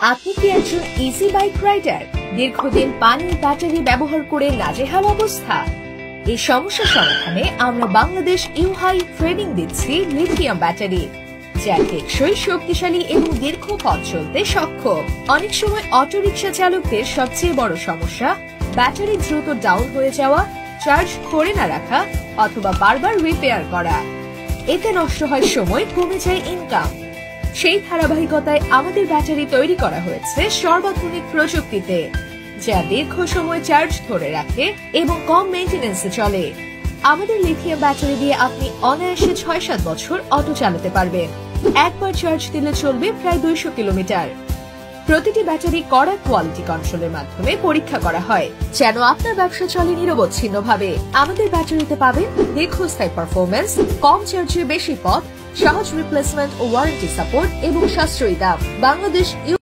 আপনি কি একজন ইজি বাইক রাইডার? দীর্ঘদিন পানি ব্যাটারি ব্যবহার করে নাজেহাল অবস্থা? এই সমস্যা সমাধানে আমরা বাংলাদেশ ইউহাই ট্রেনিং দিচ্ছি লিথিয়াম ব্যাটারি, যা টেকসই, শক্তিশালী এবং দীর্ঘ পথ চলতে সক্ষম। অনেক সময় অটোরিকশা চালকদের সবচেয়ে বড় সমস্যা ব্যাটারি দ্রুত ডাউন হয়ে যাওয়া, চার্জ ধরে না রাখা অথবা বারবার রিপেয়ার করা। এতে নষ্ট হয় সময়, কমে যায় ইনকাম। সেই ধারাবাহিকতায় আমাদের ব্যাটারি তৈরি করা হয়েছে সর্বাধুনিক প্রযুক্তিতে, যা দীর্ঘ সময় চার্জ ধরে রাখে এবং কম মেইনটেনেন্সে চলে। আমাদের লিথিয়াম ব্যাটারি দিয়ে আপনি অনায়াসে ৬-৭ বছর অটো চালাতে পারবেন। একবার চার্জ দিলে চলবে প্রায় ২০০ কিলোমিটার। প্রতিটি ব্যাটারি কড়া কোয়ালিটি কন্ট্রোলের মাধ্যমে পরীক্ষা করা হয়, যেন আপনার ব্যবসা চলে নিরবচ্ছিন্নভাবে। আমাদের ব্যাটারিতে পাবেন দীর্ঘস্থায়ী পারফরমেন্স, কম চার্জে বেশি পথ, সহজ রিপ্লেসমেন্ট ও ওয়ারেন্টি সাপোর্ট এবং সাশ্রয়ী দাম। বাংলাদেশ